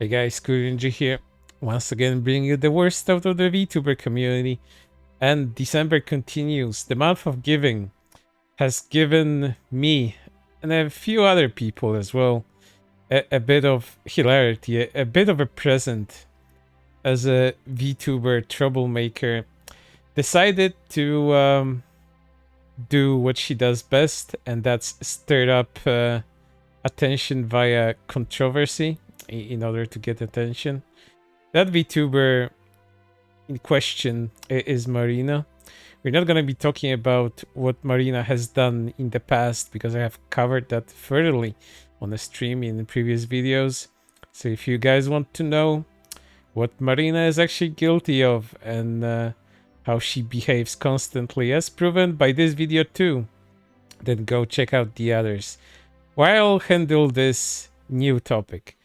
Hey guys, Rinji here, once again bringing you the worst out of the VTuber community. And December continues. The month of giving has given me and a few other people as well a bit of hilarity, a bit of a present. As a VTuber troublemaker, decided to do what she does best, and that's stir up attention via controversy in order to get attention. That VTuber in question is Marina. We're not going to be talking about what Marina has done in the past because I have covered that thoroughly on the stream in the previous videos. So if you guys want to know what Marina is actually guilty of and how she behaves constantly, as proven by this video too, then go check out the others. While I'll handle this new topic.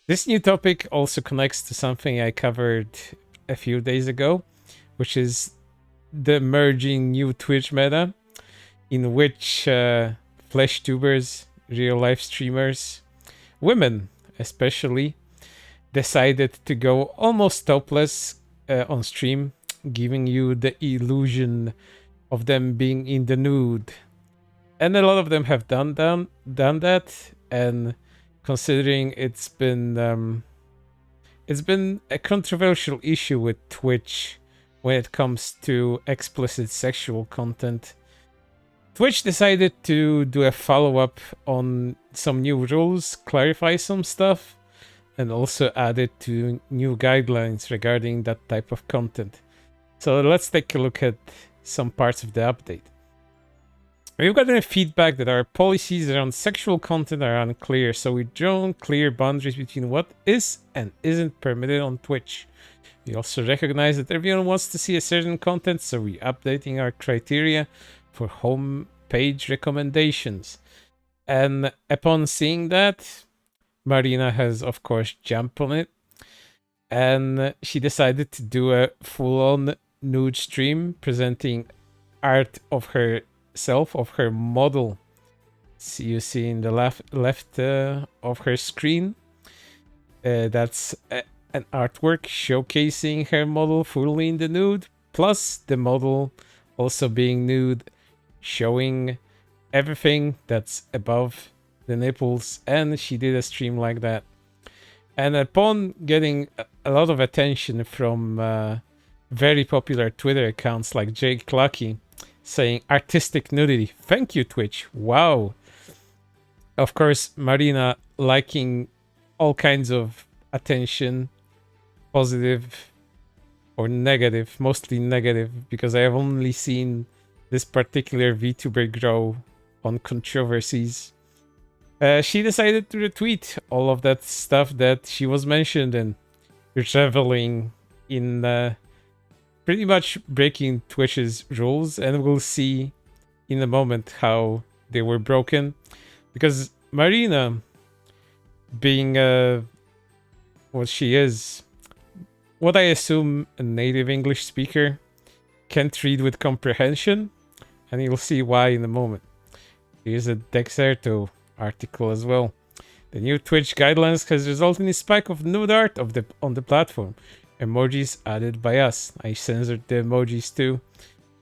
This new topic also connects to something I covered a few days ago, which is the emerging new Twitch meta, in which flesh tubers, real life streamers, women especially, decided to go almost topless on stream, giving you the illusion of them being in the nude. And a lot of them have done that, and considering it's been a controversial issue with Twitch when it comes to explicit sexual content, Twitch decided to do a follow-up on some new rules, clarify some stuff, and also added to new guidelines regarding that type of content. So let's take a look at some parts of the update. We've gotten feedback that our policies around sexual content are unclear, so we've drawn clear boundaries between what is and isn't permitted on Twitch. We also recognize that everyone wants to see a certain content, so we're updating our criteria for home page recommendations. And upon seeing that, Marina has of course jumped on it, and she decided to do a full-on nude stream presenting art of her of her model. So you see in the left of her screen, that's an artwork showcasing her model fully in the nude, plus the model also being nude, showing everything that's above the nipples, and she did a stream like that. And upon getting a lot of attention from very popular Twitter accounts like Jake Lucky, saying artistic nudity, thank you Twitch, wow. Of course, Marina liking all kinds of attention, positive or negative, mostly negative, because I have only seen this particular VTuber grow on controversies. She decided to retweet all of that stuff that she was mentioned in, reveling in pretty much breaking Twitch's rules, and we'll see in a moment how they were broken. Because Marina, being what she is, what I assume a native English speaker, can't read with comprehension, and you'll see why in a moment. Here's a Dexerto article as well. The new Twitch guidelines has resulted in a spike of nude art on the platform. Emojis added by us. I censored the emojis too,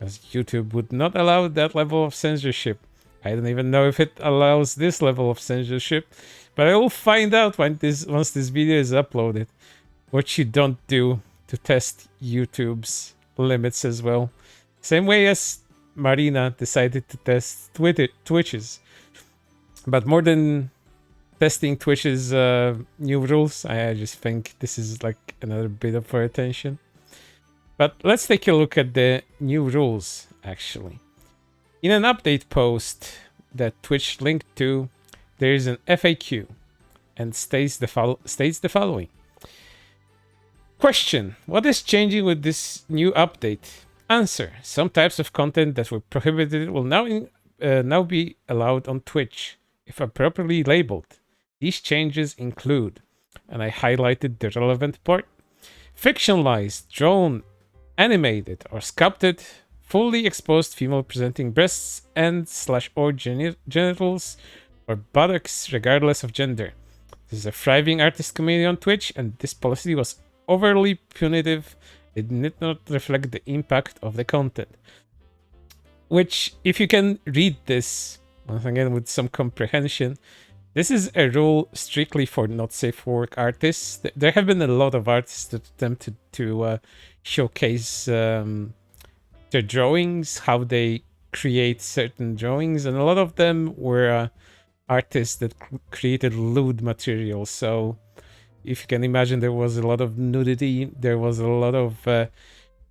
as YouTube would not allow that level of censorship. I don't even know if it allows this level of censorship, but I will find out once this video is uploaded what you don't do to test YouTube's limits as well. Same way as Marina decided to test Twitch's. But more than testing Twitch's new rules, I just think this is like another bit of our attention. But let's take a look at the new rules, actually. In an update post that Twitch linked to, there is an FAQ and states the following. Question: what is changing with this new update? Answer: some types of content that were prohibited will now be allowed on Twitch, if appropriately labeled. These changes include, and I highlighted the relevant part, fictionalized, drawn, animated, or sculpted, fully exposed female presenting breasts and/or genitals or buttocks regardless of gender. This is a thriving artist community on Twitch, and this policy was overly punitive. It did not reflect the impact of the content. Which, if you can read this, once again with some comprehension, this is a rule strictly for not safe for work artists. There have been a lot of artists that attempted to showcase their drawings, how they create certain drawings, and a lot of them were artists that created lewd material. So if you can imagine, there was a lot of nudity, there was a lot of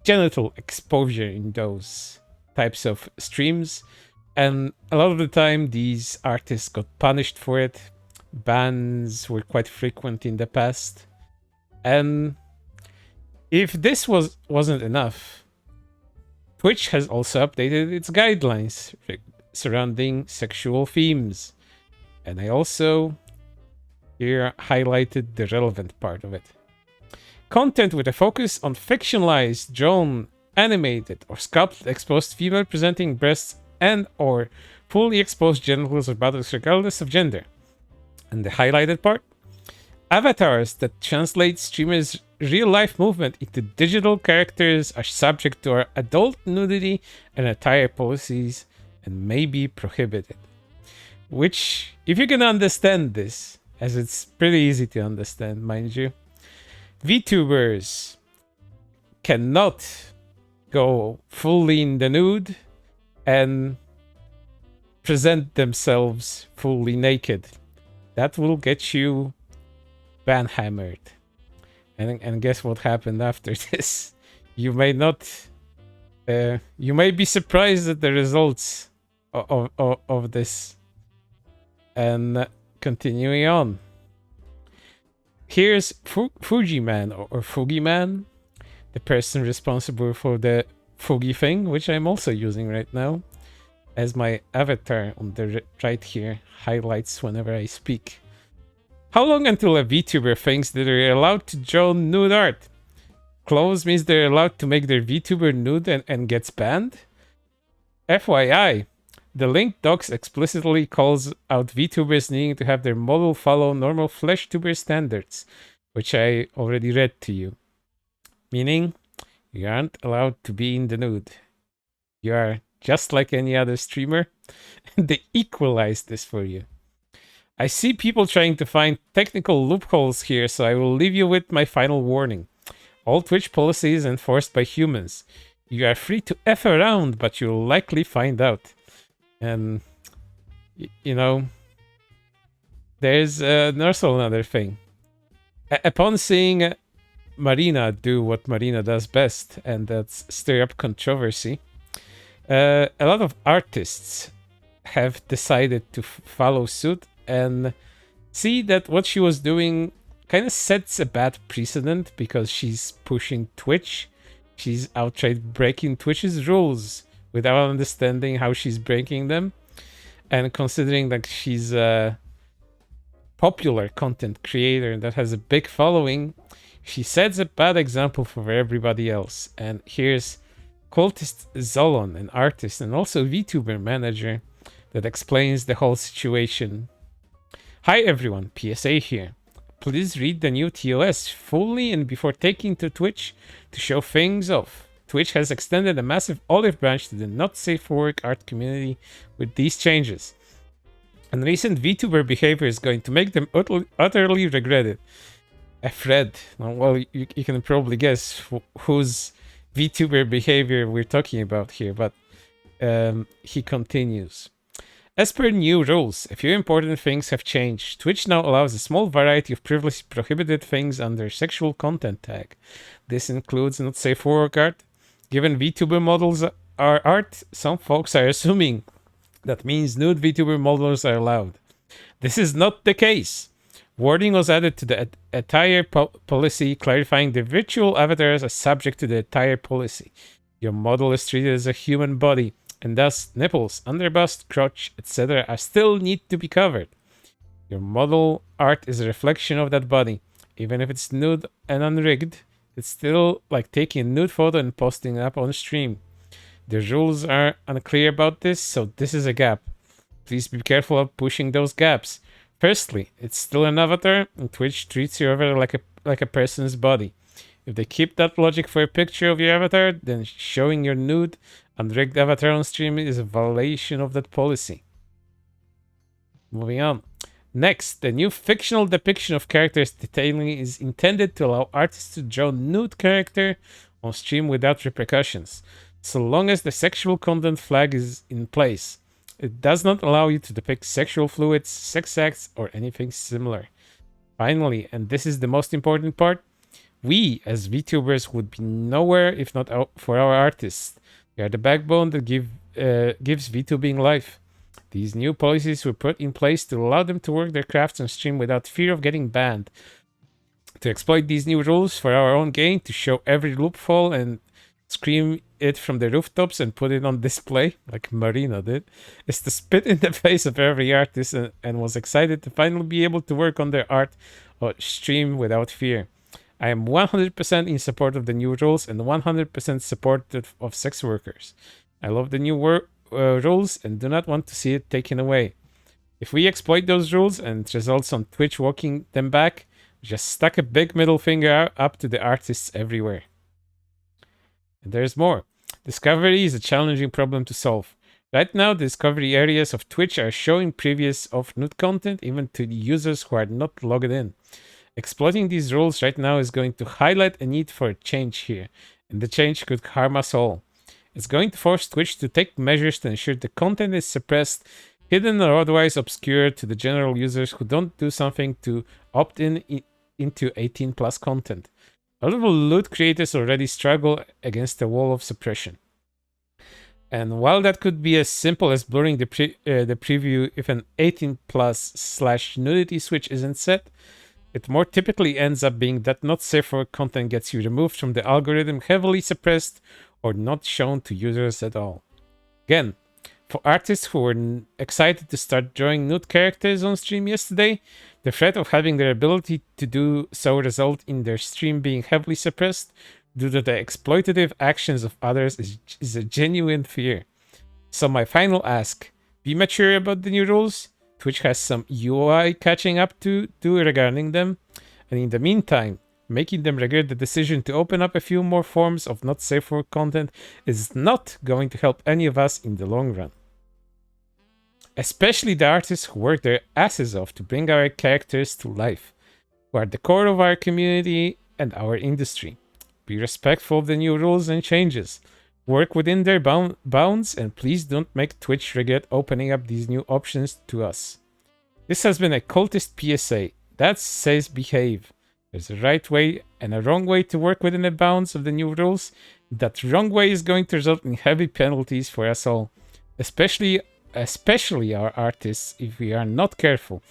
genital exposure in those types of streams, and a lot of the time these artists got punished for it. Bans were quite frequent in the past, and if this wasn't enough, Twitch has also updated its guidelines surrounding sexual themes, and I also here highlighted the relevant part of it. Content with a focus on fictionalized, drawn, animated, or sculpted exposed female presenting breasts and or fully exposed genitals or buttocks regardless of gender. And the highlighted part? Avatars that translate streamers' real-life movement into digital characters are subject to our adult nudity and attire policies and may be prohibited. Which, if you can understand this, as it's pretty easy to understand, mind you, VTubers cannot go fully in the nude and present themselves fully naked. That will get you banhammered. And guess what happened after this? You may not... you may be surprised at the results of this. And continuing on. Here's Fujiman or Fugiman, the person responsible for the Fugi thing, which I'm also using right now, as my avatar on the right here highlights whenever I speak. How long until a VTuber thinks that they're allowed to draw nude art? Close means they're allowed to make their VTuber nude and gets banned? FYI, the link docs explicitly calls out VTubers needing to have their model follow normal flesh tuber standards, which I already read to you. Meaning, you aren't allowed to be in the nude. You are just like any other streamer, and they equalize this for you. I see people trying to find technical loopholes here, so I will leave you with my final warning. All Twitch policy is enforced by humans. You are free to F around, but you'll likely find out. And, you know, there's also another thing. Upon seeing Marina do what Marina does best, and that's stir up controversy, a lot of artists have decided to follow suit and see that what she was doing kind of sets a bad precedent because she's pushing Twitch. She's outright breaking Twitch's rules without understanding how she's breaking them. And considering that she's a popular content creator that has a big following, she sets a bad example for everybody else. And here's Cultist Zolon, an artist and also VTuber manager, that explains the whole situation. Hi everyone, PSA here. Please read the new TOS fully and before taking to Twitch to show things off. Twitch has extended a massive olive branch to the not safe for work art community with these changes. And recent VTuber behavior is going to make them utterly regret it. A thread. Well, you can probably guess whose VTuber behavior we're talking about here, but he continues. As per new rules, a few important things have changed. Twitch now allows a small variety of previously prohibited things under sexual content tag. This includes not safe for work art. Given VTuber models are art, some folks are assuming that means nude VTuber models are allowed. This is not the case. Wording was added to the attire policy, clarifying the virtual avatars are subject to the attire policy. Your model is treated as a human body, and thus nipples, underbust, crotch, etc. are still need to be covered. Your model art is a reflection of that body. Even if it's nude and unrigged, it's still like taking a nude photo and posting it up on stream. The rules are unclear about this, so this is a gap. Please be careful of pushing those gaps. Firstly, it's still an avatar, and Twitch treats your avatar like a person's body. If they keep that logic for a picture of your avatar, then showing your nude and rigged avatar on stream is a violation of that policy. Moving on. Next, the new fictional depiction of characters detailing is intended to allow artists to draw nude character on stream without repercussions, so long as the sexual content flag is in place. It does not allow you to depict sexual fluids, sex acts, or anything similar. Finally, and this is the most important part, we as VTubers would be nowhere if not for our artists. They are the backbone that gives VTubing life. These new policies were put in place to allow them to work their crafts on stream without fear of getting banned. To exploit these new rules for our own gain, to show every loophole and scream it from the rooftops and put it on display, like Marina did, is to spit in the face of every artist and was excited to finally be able to work on their art or stream without fear. I am 100% in support of the new rules and 100% supportive of sex workers. I love the new rules and do not want to see it taken away. If we exploit those rules and it results on Twitch walking them back, just stuck a big middle finger up to the artists everywhere. And there's more. Discovery is a challenging problem to solve. Right now, the discovery areas of Twitch are showing previews of nude content even to the users who are not logged in. Exploiting these rules right now is going to highlight a need for a change here, and the change could harm us all. It's going to force Twitch to take measures to ensure the content is suppressed, hidden or otherwise obscured to the general users who don't do something to opt into 18 plus content. A lot of loot creators already struggle against the wall of suppression. And while that could be as simple as blurring the preview if an 18 plus / nudity switch isn't set, it more typically ends up being that not safe for content gets you removed from the algorithm, heavily suppressed, or not shown to users at all. Again, for artists who were excited to start drawing nude characters on stream yesterday, the threat of having their ability to do so result in their stream being heavily suppressed due to the exploitative actions of others is a genuine fear. So my final ask, be mature about the new rules. Twitch has some UI catching up to do regarding them, and in the meantime, making them regret the decision to open up a few more forms of not safe for content is not going to help any of us in the long run. Especially the artists who work their asses off to bring our characters to life, who are the core of our community and our industry. Be respectful of the new rules and changes. Work within their bounds, and please don't make Twitch regret opening up these new options to us. This has been a cultist PSA. That says behave. There's a right way and a wrong way to work within the bounds of the new rules. That wrong way is going to result in heavy penalties for us all, especially our artists if we are not careful.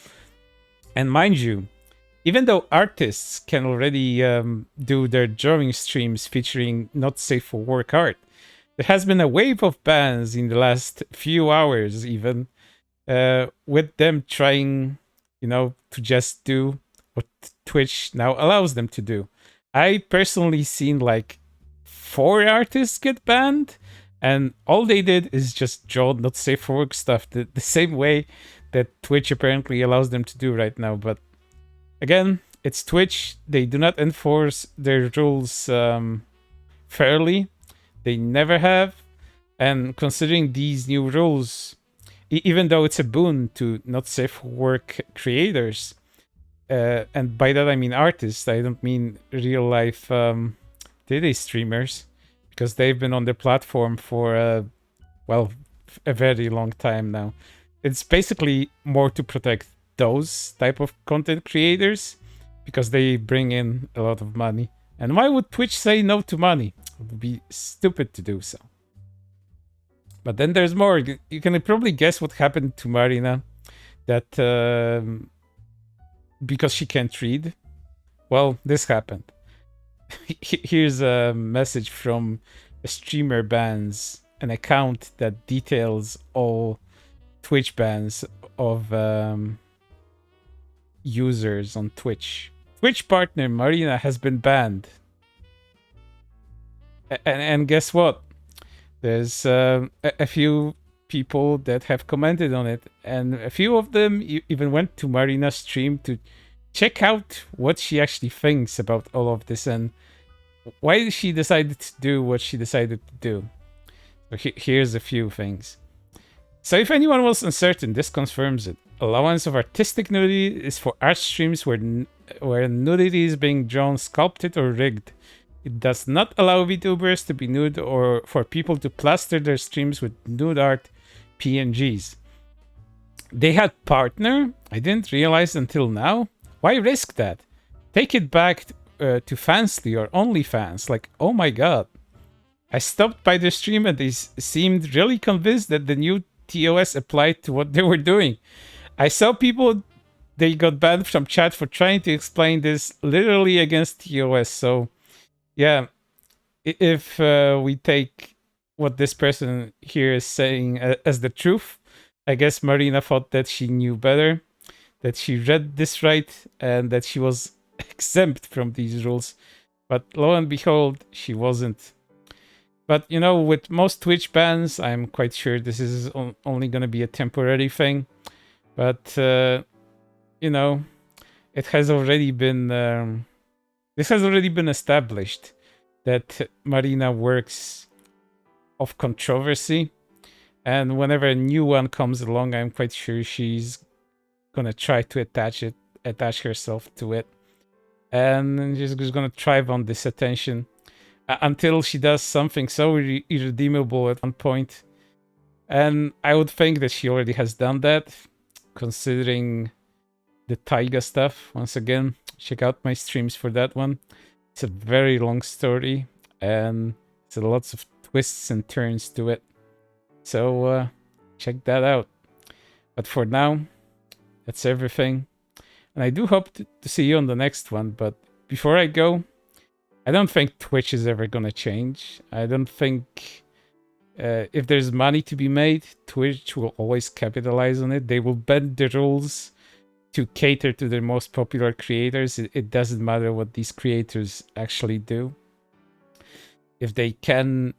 And mind you, even though artists can already do their drawing streams featuring not safe for work art, there has been a wave of bans in the last few hours even, with them trying, to just do what Twitch now allows them to do. I personally seen like 4 artists get banned, and all they did is just draw not safe for work stuff the same way that Twitch apparently allows them to do right now. But again, it's Twitch. They do not enforce their rules fairly. They never have. And considering these new rules, even though it's a boon to not safe for work creators, and by that I mean artists, I don't mean real life day streamers, because they've been on the platform for a very long time now. It's basically more to protect those type of content creators because they bring in a lot of money. And why would Twitch say no to money? It would be stupid to do so. But then there's more. You can probably guess what happened to Marina. That because she can't read. Well, this happened. Here's a message from a streamer bans an account that details all Twitch bans of users on Twitch. Twitch partner Marina has been banned. And guess what? There's a few people that have commented on it, and a few of them even went to Marina's stream to check out what she actually thinks about all of this and why she decided to do what she decided to do. So here's a few things. So if anyone was uncertain, this confirms it. Allowance of artistic nudity is for art streams where nudity is being drawn, sculpted, or rigged. It does not allow VTubers to be nude or for people to plaster their streams with nude art PNGs. They had partner? I didn't realize until now. Why risk that? Take it back to Fansly or OnlyFans. Like, oh my god. I stopped by the stream and they seemed really convinced that the new TOS applied to what they were doing. I saw people, they got banned from chat for trying to explain this literally against TOS. So, yeah, if we take what this person here is saying as the truth, I guess Marina thought that she knew better, that she read this right, and that she was exempt from these rules. But lo and behold, she wasn't. But, you know, with most Twitch bans, I'm quite sure this is only going to be a temporary thing. But, you know, it has already been... this has already been established that Marina works of controversy. And whenever a new one comes along, I'm quite sure she's going to try to attach herself to it. And she's just going to thrive on this attention. Until she does something so irredeemable at one point. And I would think that she already has done that, considering the Taiga stuff. Once again, check out my streams for that one. It's a very long story, and there's lots of twists and turns to it. So check that out. But for now, that's everything. And I do hope to see you on the next one. But before I go, I don't think Twitch is ever going to change. I don't think if there's money to be made, Twitch will always capitalize on it. They will bend the rules to cater to their most popular creators. It doesn't matter what these creators actually do. If they can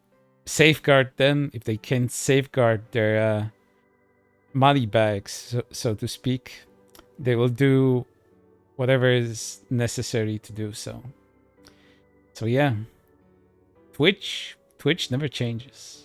safeguard them, if they can safeguard their money bags, so to speak, they will do whatever is necessary to do so. So yeah, Twitch never changes.